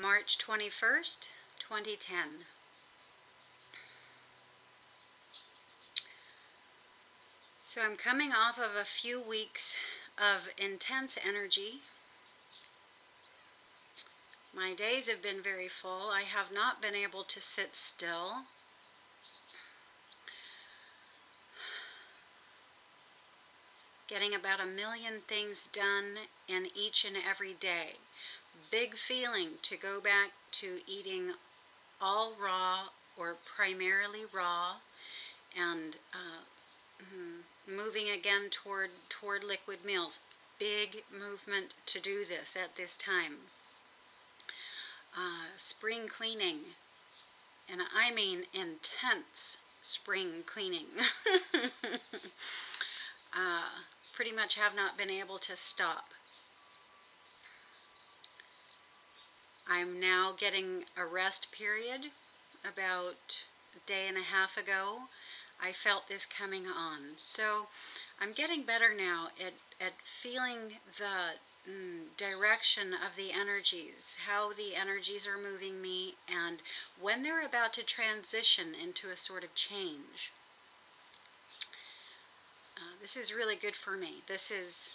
March 21st, 2010. So I'm coming off of a few weeks of intense energy. My days have been very full. I have not been able to sit still. Getting about 1 million things done in each and every day. Big feeling to go back to eating all raw or primarily raw, and moving again toward liquid meals. Big movement to do this at this time. Spring cleaning, and I mean intense spring cleaning. Pretty much have not been able to stop. I'm now getting a rest period. About a day and a half ago, I felt this coming on. So I'm getting better now at feeling the direction of the energies, how the energies are moving me, and when they're about to transition into a sort of change. This is really good for me. This is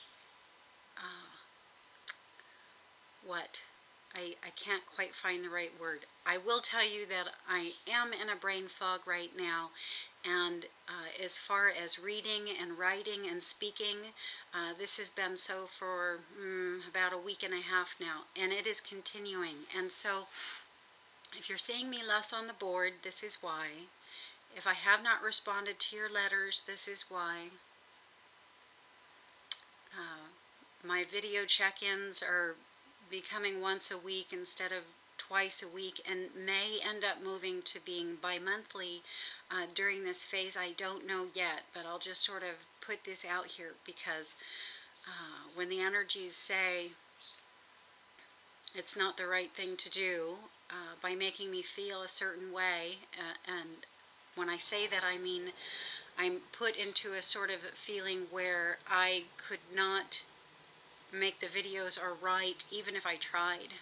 I can't quite find the right word. I will tell you that I am in a brain fog right now, and as far as reading and writing and speaking, this has been so for about a week and a half now, and it is continuing. And so if you're seeing me less on the board, this is why. If I have not responded to your letters, this is why. My video check-ins are becoming once a week instead of twice a week, and may end up moving to being bi-monthly during this phase. I don't know yet, but I'll just sort of put this out here because when the energies say it's not the right thing to do by making me feel a certain way, and when I say that, I mean I'm put into a sort of feeling where I could not make the videos are right even if I tried.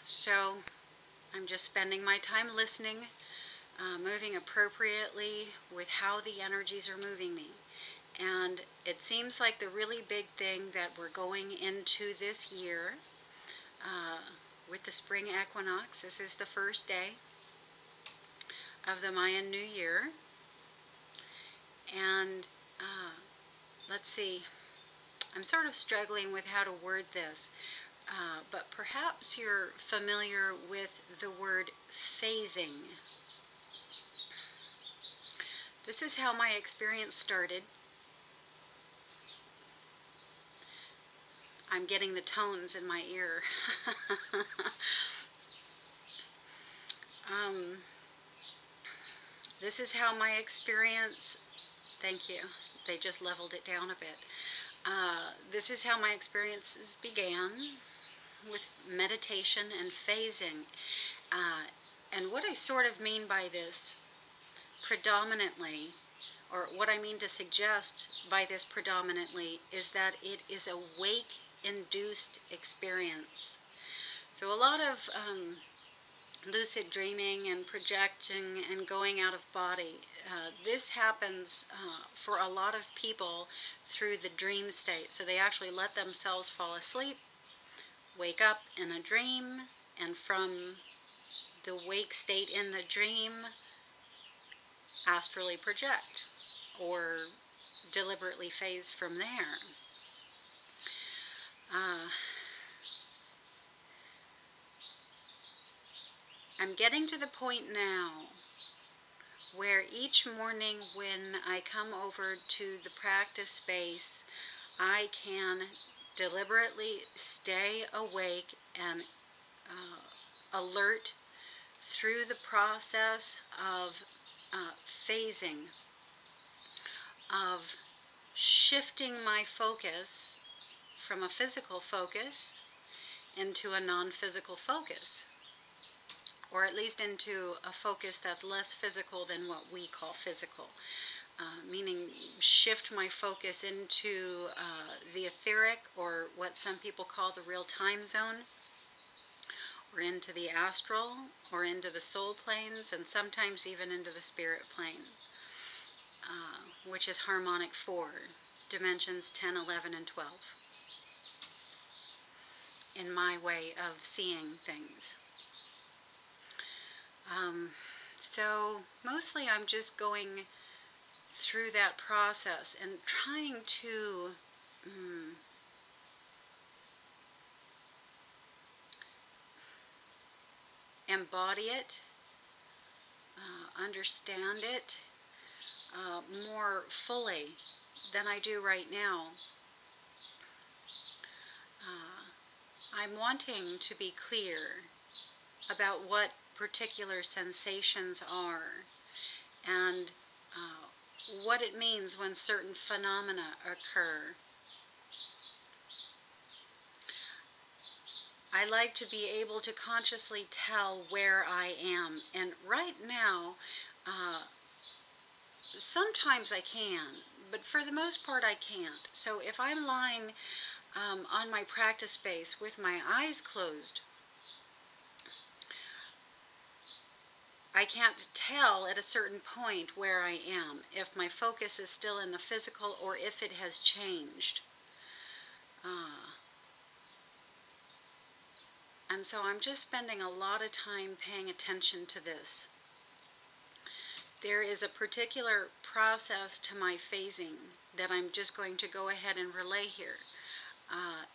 So I'm just spending my time listening, moving appropriately with how the energies are moving me. And it seems like the really big thing that we're going into this year with the spring equinox. This is the first day of the Mayan New Year. And let's see, I'm sort of struggling with how to word this, but perhaps you're familiar with the word phasing. This is how my experience started. I'm getting the tones in my ear. This is how my experience, thank you, they just leveled it down a bit. This is how my experiences began, with meditation and phasing. And what I sort of mean by this predominantly, or what I mean to suggest by this predominantly, is that it is a wake-induced experience. So a lot of lucid dreaming and projecting and going out of body, this happens for a lot of people through the dream state. So they actually let themselves fall asleep, wake up in a dream, and from the wake state in the dream, astrally project or deliberately phase from there. I'm getting to the point now where each morning when I come over to the practice space, I can deliberately stay awake and alert through the process of phasing, of shifting my focus from a physical focus into a non-physical focus, or at least into a focus that's less physical than what we call physical. meaning shift my focus into the etheric, or what some people call the real time zone, or into the astral, or into the soul planes, and sometimes even into the spirit plane, which is harmonic 4, dimensions 10, 11, and 12, in my way of seeing things. So mostly I'm just going through that process and trying to embody it, understand it more fully than I do right now. I'm wanting to be clear about what particular sensations are, and what it means when certain phenomena occur. I like to be able to consciously tell where I am, and right now, sometimes I can, but for the most part I can't. So if I'm lying on my practice space with my eyes closed, I can't tell at a certain point where I am, if my focus is still in the physical or if it has changed. And so I'm just spending a lot of time paying attention to this. There is a particular process to my phasing that I'm just going to go ahead and relay here.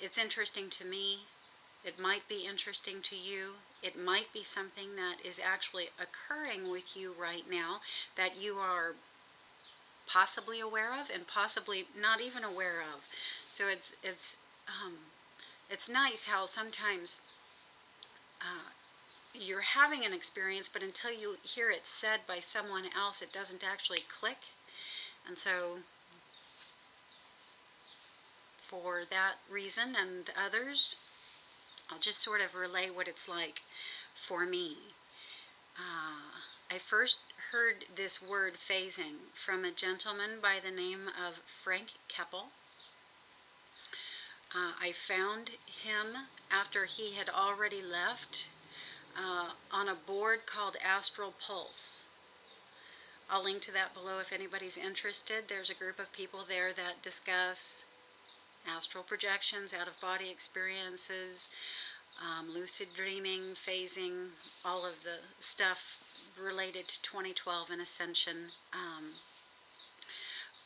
It's interesting to me. It might be interesting to you. It might be something that is actually occurring with you right now that you are possibly aware of and possibly not even aware of. So it's nice how sometimes you're having an experience, but until you hear it said by someone else, it doesn't actually click. And so for that reason and others, I'll just sort of relay what it's like for me. I first heard this word phasing from a gentleman by the name of Frank Keppel. I found him after he had already left on a board called Astral Pulse. I'll link to that below if anybody's interested. There's a group of people there that discuss astral projections, out-of-body experiences, lucid dreaming, phasing, all of the stuff related to 2012 and Ascension.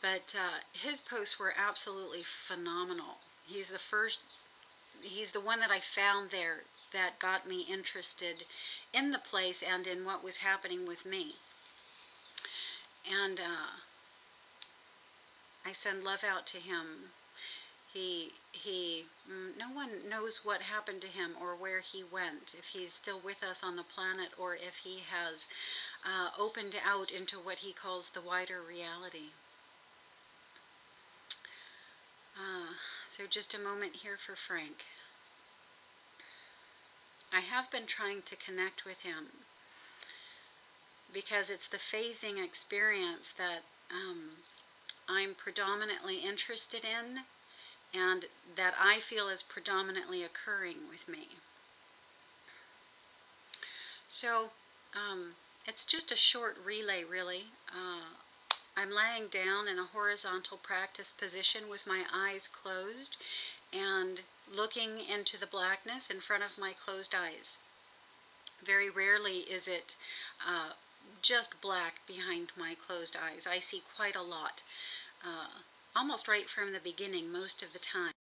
But his posts were absolutely phenomenal. He's the one that I found there that got me interested in the place and in what was happening with me. And I send love out to him. No one knows what happened to him or where he went, if he's still with us on the planet or if he has opened out into what he calls the wider reality. So just a moment here for Frank. I have been trying to connect with him because it's the phasing experience that I'm predominantly interested in and that I feel is predominantly occurring with me. So it's just a short relay, really. I'm laying down in a horizontal practice position with my eyes closed and looking into the blackness in front of my closed eyes. Very rarely is it just black behind my closed eyes. I see quite a lot, almost right from the beginning most of the time.